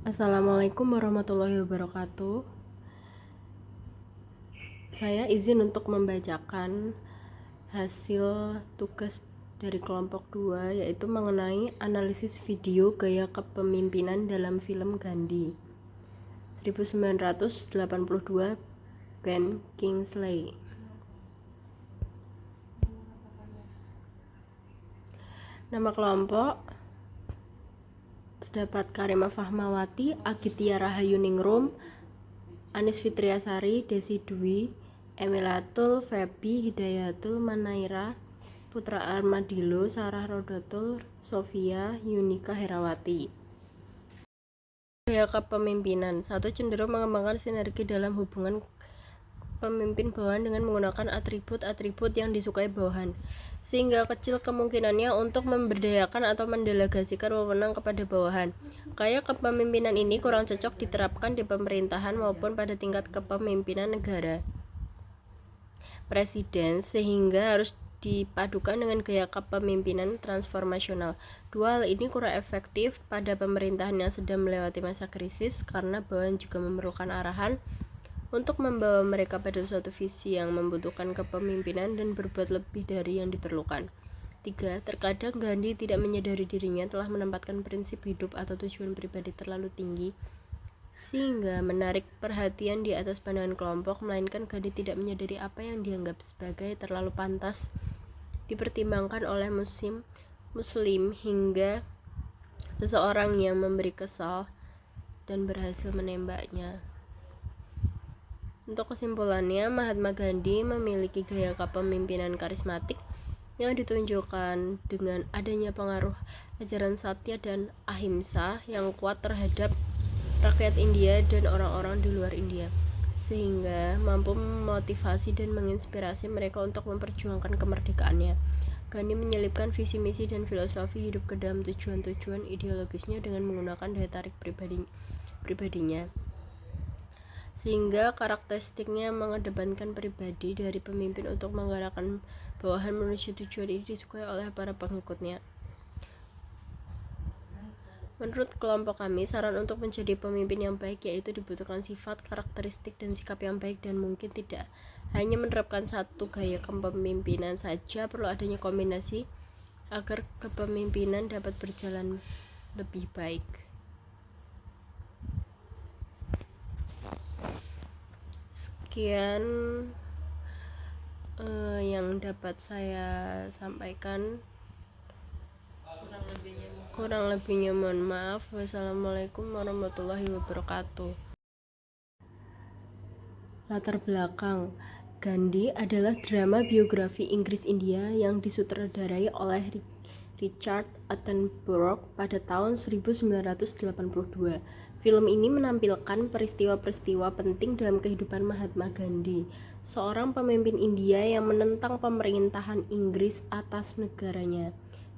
Assalamualaikum warahmatullahi wabarakatuh. Saya izin untuk membacakan hasil tugas dari kelompok 2, yaitu mengenai analisis video gaya kepemimpinan dalam film Gandhi 1982 Ben Kingsley. Nama kelompok terdapat Karimah Fahmawati, Agitya Rahayuningrum, Anis Fitriasari, Desi Dwi, Emilatul, Febi, Hidayatul, Manaira, Putra Armadilo, Sarah Rodatul, Sofia, Yunika Herawati. Gaya kepemimpinan. 1. Cenderung mengembangkan sinergi dalam hubungan pemimpin bawahan dengan menggunakan atribut-atribut yang disukai bawahan, sehingga kecil kemungkinannya untuk memberdayakan atau mendelegasikan wewenang kepada bawahan. Gaya kepemimpinan ini kurang cocok diterapkan di pemerintahan maupun pada tingkat kepemimpinan negara presiden, sehingga harus dipadukan dengan gaya kepemimpinan transformasional. 2. Hal ini kurang efektif pada pemerintahan yang sedang melewati masa krisis karena bawahan juga memerlukan arahan untuk membawa mereka pada suatu visi yang membutuhkan kepemimpinan dan berbuat lebih dari yang diperlukan. 3. Terkadang Gandhi tidak menyadari dirinya telah menempatkan prinsip hidup atau tujuan pribadi terlalu tinggi sehingga menarik perhatian di atas pandangan kelompok, melainkan Gandhi tidak menyadari apa yang dianggap sebagai terlalu pantas dipertimbangkan oleh muslim hingga seseorang yang memberi kesal dan berhasil menembaknya. Untuk kesimpulannya, Mahatma Gandhi memiliki gaya kepemimpinan karismatik yang ditunjukkan dengan adanya pengaruh ajaran Satya dan Ahimsa yang kuat terhadap rakyat India dan orang-orang di luar India, sehingga mampu memotivasi dan menginspirasi mereka untuk memperjuangkan kemerdekaannya. Gandhi menyelipkan visi misi dan filosofi hidup ke dalam tujuan-tujuan ideologisnya dengan menggunakan daya tarik pribadinya, sehingga karakteristiknya mengedepankan pribadi dari pemimpin untuk menggerakkan bawahan menuju tujuan ini disukai oleh para pengikutnya. Menurut kelompok kami, saran untuk menjadi pemimpin yang baik yaitu dibutuhkan sifat, karakteristik, dan sikap yang baik, dan mungkin tidak hanya menerapkan satu gaya kepemimpinan saja, perlu adanya kombinasi agar kepemimpinan dapat berjalan lebih baik. Sekian yang dapat saya sampaikan. Kurang lebihnya mohon maaf. Wassalamualaikum warahmatullahi wabarakatuh. Latar belakang. Gandhi adalah drama biografi Inggris-India yang disutradarai oleh Richard Attenborough pada tahun 1982. Film ini menampilkan peristiwa-peristiwa penting dalam kehidupan Mahatma Gandhi, seorang pemimpin India yang menentang pemerintahan Inggris atas negaranya.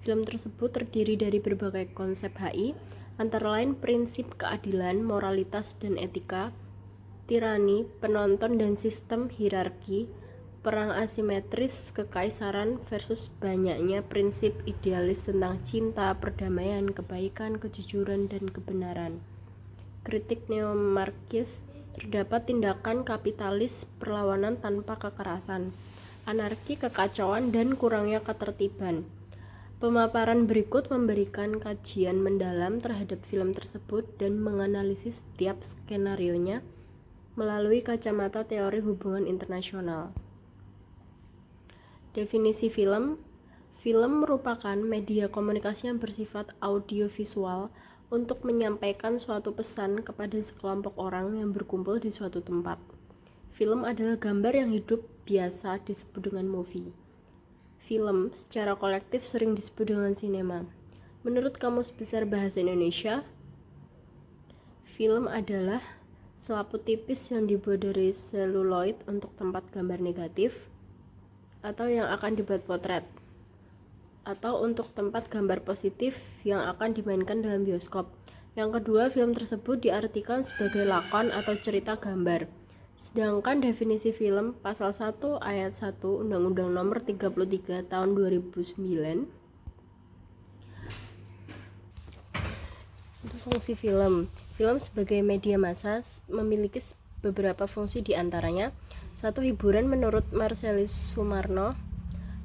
Film tersebut terdiri dari berbagai konsep HI, antara lain prinsip keadilan, moralitas dan etika, tirani, penonton dan sistem hierarki, perang asimetris kekaisaran versus banyaknya prinsip idealis tentang cinta, perdamaian, kebaikan, kejujuran, dan kebenaran. Kritik neo-marxis, terdapat tindakan kapitalis, perlawanan tanpa kekerasan, anarki, kekacauan, dan kurangnya ketertiban. Pemaparan berikut memberikan kajian mendalam terhadap film tersebut dan menganalisis setiap skenarionya melalui kacamata teori hubungan internasional. Definisi film. Film merupakan media komunikasi yang bersifat audiovisual untuk menyampaikan suatu pesan kepada sekelompok orang yang berkumpul di suatu tempat. Film adalah gambar yang hidup, biasa disebut dengan movie. Film secara kolektif sering disebut dengan sinema. Menurut Kamus Besar Bahasa Indonesia, film adalah selaput tipis yang dibuat dari seluloid untuk tempat gambar negatif atau yang akan dibuat potret, atau untuk tempat gambar positif yang akan dimainkan dalam bioskop. Yang kedua, film tersebut diartikan sebagai lakon atau cerita gambar. Sedangkan definisi film pasal 1 ayat 1 Undang-Undang Nomor 33 Tahun 2009 untuk fungsi film. Film sebagai media massa memiliki beberapa fungsi di antaranya. 1. Hiburan menurut Marcellus Sumarno.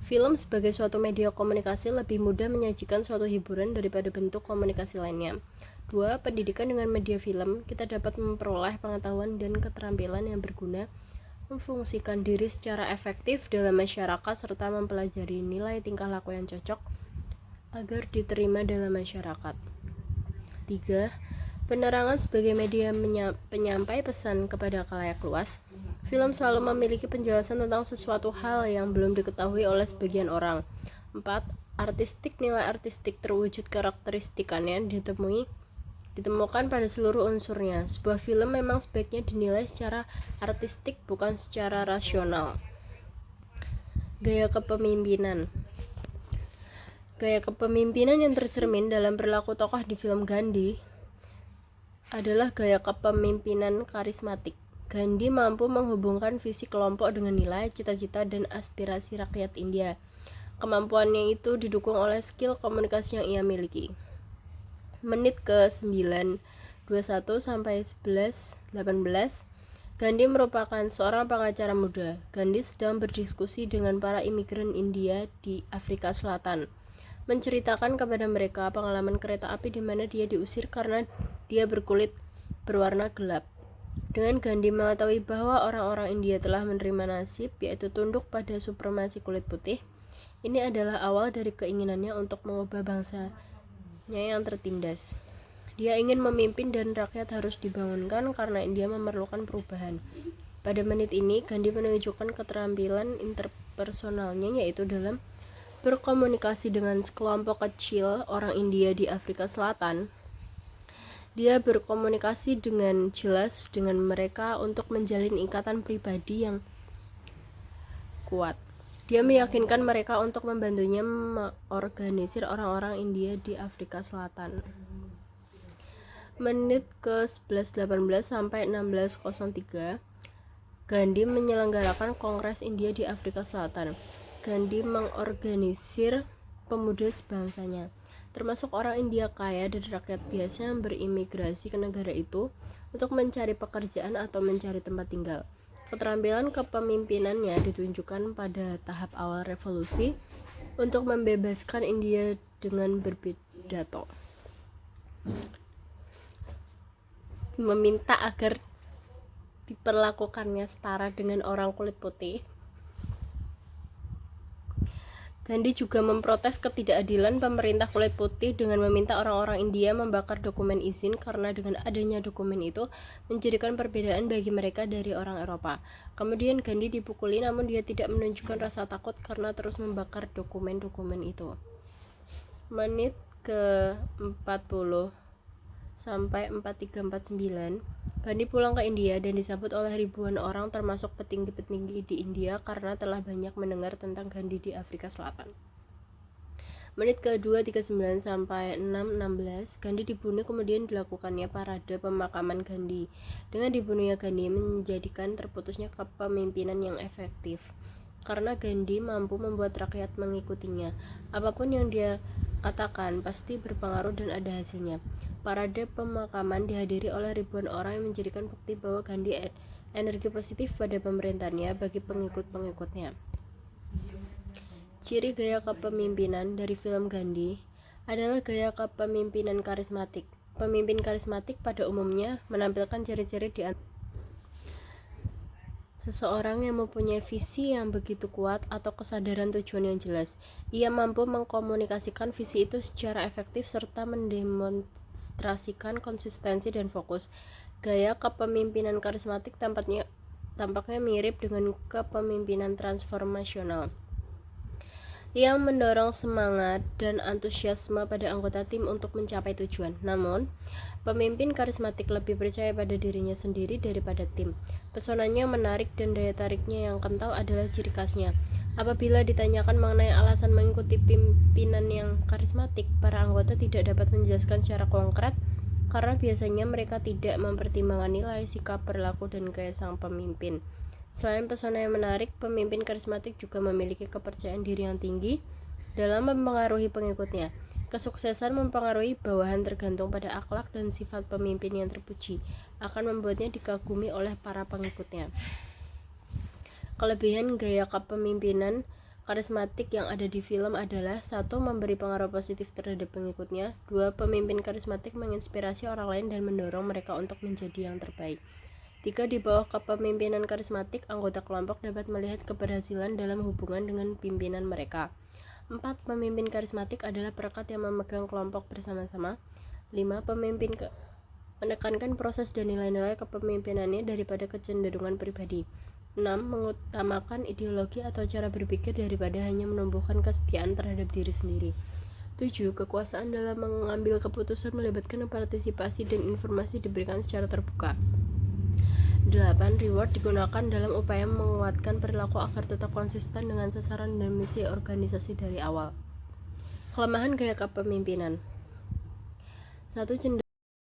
Film sebagai suatu media komunikasi lebih mudah menyajikan suatu hiburan daripada bentuk komunikasi lainnya. 2. Pendidikan. Dengan media film, kita dapat memperoleh pengetahuan dan keterampilan yang berguna, memfungsikan diri secara efektif dalam masyarakat, serta mempelajari nilai tingkah laku yang cocok agar diterima dalam masyarakat. 3. Penerangan sebagai media penyampai pesan kepada khalayak luas. Film selalu memiliki penjelasan tentang sesuatu hal yang belum diketahui oleh sebagian orang. 4. Artistik. Nilai artistik terwujud karakteristikannya ditemukan pada seluruh unsurnya. Sebuah film memang sebaiknya dinilai secara artistik, bukan secara rasional. Gaya kepemimpinan. Gaya kepemimpinan yang tercermin dalam perilaku tokoh di film Gandhi adalah gaya kepemimpinan karismatik. Gandhi mampu menghubungkan visi kelompok dengan nilai, cita-cita, dan aspirasi rakyat India. Kemampuannya itu didukung oleh skill komunikasi yang ia miliki. Menit ke-9, 21 sampai 11, 18. Gandhi merupakan seorang pengacara muda. Gandhi sedang berdiskusi dengan para imigran India di Afrika Selatan, menceritakan kepada mereka pengalaman kereta api di mana dia diusir karena dia berkulit berwarna gelap. Dengan Gandhi mengetahui bahwa orang-orang India telah menerima nasib, yaitu tunduk pada supremasi kulit putih, ini adalah awal dari keinginannya untuk mengubah bangsanya yang tertindas. Dia ingin memimpin dan rakyat harus dibangunkan karena India memerlukan perubahan. Pada menit ini, Gandhi menunjukkan keterampilan interpersonalnya, yaitu dalam berkomunikasi dengan sekelompok kecil orang India di Afrika Selatan. Dia berkomunikasi dengan jelas dengan mereka untuk menjalin ikatan pribadi yang kuat. Dia meyakinkan mereka untuk membantunya mengorganisir orang-orang India di Afrika Selatan. Menit ke-11.18 sampai 16.03. Gandhi menyelenggarakan Kongres India di Afrika Selatan. Gandhi mengorganisir pemuda sebangsanya, termasuk orang India kaya dan rakyat biasa yang berimigrasi ke negara itu untuk mencari pekerjaan atau mencari tempat tinggal. Keterampilan kepemimpinannya ditunjukkan pada tahap awal revolusi untuk membebaskan India dengan berpidato, meminta agar diperlakukannya setara dengan orang kulit putih. Gandhi juga memprotes ketidakadilan pemerintah kulit putih dengan meminta orang-orang India membakar dokumen izin karena dengan adanya dokumen itu menjadikan perbedaan bagi mereka dari orang Eropa. Kemudian Gandhi dipukuli, namun dia tidak menunjukkan rasa takut karena terus membakar dokumen-dokumen itu. Menit ke-40 sampai 4349. Gandhi pulang ke India dan disambut oleh ribuan orang termasuk petinggi-petinggi di India karena telah banyak mendengar tentang Gandhi di Afrika Selatan. Menit ke-2:39 sampai 6:16. Gandhi dibunuh, kemudian dilakukannya parade pemakaman Gandhi. Dengan dibunuhnya Gandhi menjadikan terputusnya kepemimpinan yang efektif, karena Gandhi mampu membuat rakyat mengikutinya. Apapun yang dia katakan pasti berpengaruh dan ada hasilnya. Parade pemakaman dihadiri oleh ribuan orang yang menjadikan bukti bahwa Gandhi energi positif pada pemerintahannya bagi pengikut-pengikutnya. Ciri gaya kepemimpinan dari film Gandhi adalah gaya kepemimpinan karismatik. Pemimpin karismatik pada umumnya menampilkan ciri-ciri di seseorang yang mempunyai visi yang begitu kuat atau kesadaran tujuan yang jelas. Ia mampu mengkomunikasikan visi itu secara efektif serta mendemonstrasikan konsistensi dan fokus. Gaya kepemimpinan karismatik tampaknya mirip dengan kepemimpinan transformasional yang mendorong semangat dan antusiasme pada anggota tim untuk mencapai tujuan. Namun, pemimpin karismatik lebih percaya pada dirinya sendiri daripada tim. Pesonanya menarik dan daya tariknya yang kental adalah ciri khasnya. Apabila ditanyakan mengenai alasan mengikuti pimpinan yang karismatik, para anggota tidak dapat menjelaskan secara konkret karena biasanya mereka tidak mempertimbangkan nilai, sikap, perilaku, dan gaya sang pemimpin. Selain pesona yang menarik, pemimpin karismatik juga memiliki kepercayaan diri yang tinggi dalam mempengaruhi pengikutnya. Kesuksesan mempengaruhi bawahan tergantung pada akhlak dan sifat pemimpin yang terpuji, akan membuatnya dikagumi oleh para pengikutnya. Kelebihan gaya kepemimpinan karismatik yang ada di film adalah: 1. Memberi pengaruh positif terhadap pengikutnya. 2. Pemimpin karismatik menginspirasi orang lain dan mendorong mereka untuk menjadi yang terbaik. 3. Di bawah kepemimpinan karismatik, anggota kelompok dapat melihat keberhasilan dalam hubungan dengan pimpinan mereka. 4. Pemimpin karismatik adalah perekat yang memegang kelompok bersama-sama. 5. Pemimpin menekankan proses dan nilai-nilai kepemimpinannya daripada kecenderungan pribadi. 6. Mengutamakan ideologi atau cara berpikir daripada hanya menumbuhkan kesetiaan terhadap diri sendiri. 7. Kekuasaan dalam mengambil keputusan melibatkan partisipasi dan informasi diberikan secara terbuka. 8. Reward digunakan dalam upaya menguatkan perilaku agar tetap konsisten dengan sasaran dan misi organisasi dari awal. Kelemahan gaya kepemimpinan. 1.